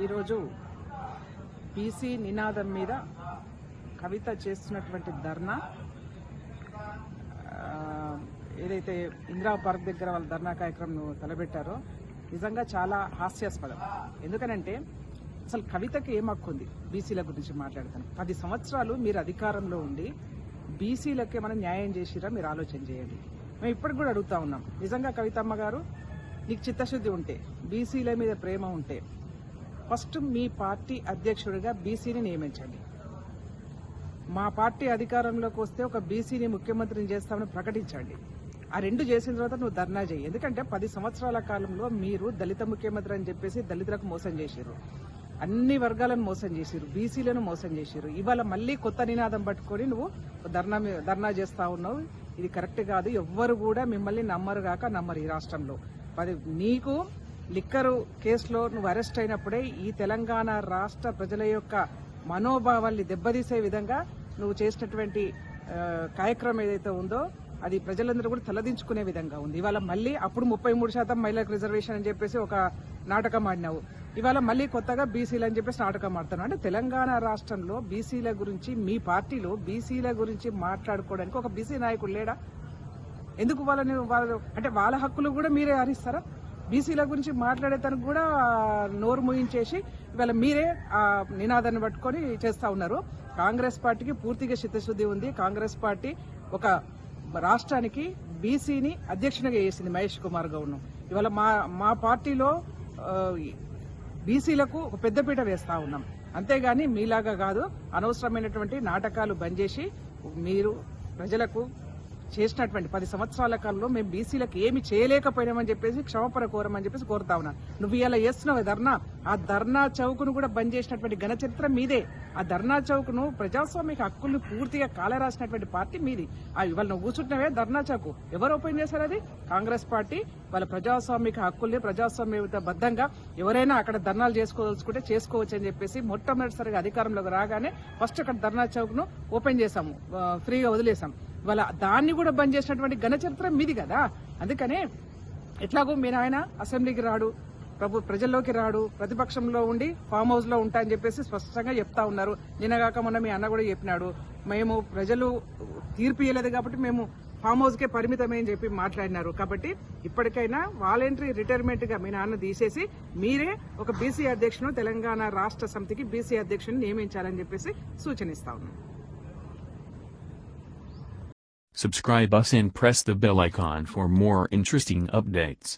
ఈరోజు బీసీ నినాదం మీద కవిత చేస్తున్నటువంటి ధర్నా, ఏదైతే ఇందిరా పార్క్ దగ్గర వాళ్ళ ధర్నా కార్యక్రమం తలబెట్టారో నిజంగా చాలా హాస్యాస్పదం. ఎందుకనంటే అసలు కవితకి ఏం హక్కు ఉంది బీసీల గురించి మాట్లాడతాను? 10 సంవత్సరాలు మీరు అధికారంలో ఉండి బీసీలకి మనం న్యాయం చేసిరా? మీరు ఆలోచన చేయండి. మేము ఇప్పటికి కూడా అడుగుతా ఉన్నాం, నిజంగా కవితమ్మ గారు నీకు చిత్తశుద్ధి ఉంటే, బీసీల మీద ప్రేమ ఉంటే ఫస్ట్ మీ పార్టీ అధ్యక్షుడిగా బీసీని నియమించండి. మా పార్టీ అధికారంలోకి వస్తే ఒక బీసీని ముఖ్యమంత్రిని చేస్తామని ప్రకటించండి. ఆ రెండు చేసిన తర్వాత నువ్వు ధర్నా చేయి. ఎందుకంటే 10 సంవత్సరాల కాలంలో మీరు దళిత ముఖ్యమంత్రి అని చెప్పేసి దళితులకు మోసం చేశారు, అన్ని వర్గాలను మోసం చేశారు, బీసీలను మోసం చేశారు. ఇవాళ మళ్ళీ కొత్త నినాదం పట్టుకొని నువ్వు ధర్నా చేస్తా ఉన్నావు. ఇది కరెక్ట్ కాదు. ఎవ్వరు కూడా మిమ్మల్ని నమ్మరు కాక నమ్మరు ఈ రాష్ట్రంలో. నీకు లిక్కరు కేసులో నువ్వు అరెస్ట్ అయినప్పుడే ఈ తెలంగాణ రాష్ట్ర ప్రజల యొక్క మనోభావాల్ని దెబ్బతీసే విధంగా నువ్వు చేసినటువంటి కార్యక్రమం ఏదైతే ఉందో అది ప్రజలందరూ కూడా తలదించుకునే విధంగా ఉంది. ఇవాళ మళ్ళీ అప్పుడు 33% మహిళలకు రిజర్వేషన్ అని చెప్పేసి ఒక నాటకం ఆడినావు. ఇవాళ మళ్ళీ కొత్తగా బీసీలు అని చెప్పేసి నాటకం ఆడుతున్నావు. అంటే తెలంగాణ రాష్ట్రంలో బీసీల గురించి, మీ పార్టీలో బీసీల గురించి మాట్లాడుకోవడానికి ఒక బీసీ నాయకుడు లేడా? ఎందుకు అంటే వాళ్ళ హక్కులు కూడా మీరే హరిస్తారా? బీసీల గురించి మాట్లాడేదానికి కూడా నోరు మూయించేసి ఇవాళ మీరే ఆ నినాదాన్ని పట్టుకొని చేస్తా ఉన్నారు. కాంగ్రెస్ పార్టీకి పూర్తిగా చిత్తశుద్ధి ఉంది. కాంగ్రెస్ పార్టీ ఒక రాష్ట్రానికి బీసీని అధ్యక్షునిగా చేసింది మహేష్ కుమార్ గౌడ్ను. ఇవాళ మా పార్టీలో బీసీలకు ఒక పెద్దపీట వేస్తా ఉన్నాం. అంతేగాని మీలాగా కాదు. అనవసరమైనటువంటి నాటకాలు బంద్ చేసి మీరు ప్రజలకు చేసినటువంటి 10 సంవత్సరాల కాలంలో మేము బీసీలకు ఏమి చేయలేకపోయినామని చెప్పేసి క్షమాపణ కోరమని చెప్పేసి కోరుతా ఉన్నా. నువ్వు ఇలా చేస్తున్నావు ధర్నా, ఆ ధర్నా చౌక్ను కూడా బంద్ చేసినటువంటి ఘన చరిత్ర మీదే. ఆ ధర్నా చౌక్ను ప్రజాస్వామిక హక్కుల్ని పూర్తిగా కాలరాసినటువంటి పార్టీ మీది. ఇవాళ నువ్వు కూర్చుంటున్నావే ధర్నా చౌక్, ఎవరు ఓపెన్ చేశారు? అది కాంగ్రెస్ పార్టీ. వాళ్ళ ప్రజాస్వామిక హక్కుల్ని ప్రజాస్వామ్యబద్ధంగా ఎవరైనా అక్కడ ధర్నాలు చేసుకోదలుచుకుంటే చేసుకోవచ్చు అని చెప్పేసి మొట్టమొదటిసారిగా అధికారంలోకి రాగానే ఫస్ట్ అక్కడ ధర్నా చౌక్ ను ఓపెన్ చేశాము, ఫ్రీగా వదిలేసాం. వాళ్ళ దాన్ని కూడా బంద్ చేసినటువంటి ఘన చరిత్ర మీది కదా. అందుకనే ఎట్లాగో మీరు ఆయన అసెంబ్లీకి రాడు, ప్రజల్లోకి రాడు, ప్రతిపక్షంలో ఉండి ఫామ్ హౌస్ లో ఉంటా అని చెప్పేసి స్పష్టంగా చెప్తా ఉన్నారు. నిన్నగాక మొన్న మీ అన్న కూడా చెప్పినాడు, మేము ప్రజలు తీర్పు ఇవ్వలేదు కాబట్టి మేము ఫామ్ హౌస్ కే పరిమితమని చెప్పి మాట్లాడినారు. కాబట్టి ఇప్పటికైనా వాలంటరీ రిటైర్మెంట్ గా మీ నాన్న తీసేసి మీరే ఒక బీసీ అధ్యక్షును, తెలంగాణ రాష్ట్ర సమితికి బీసీ అధ్యక్షుని నియమించాలని చెప్పేసి సూచనిస్తా ఉన్నాం. Subscribe us and press the bell icon for more interesting updates.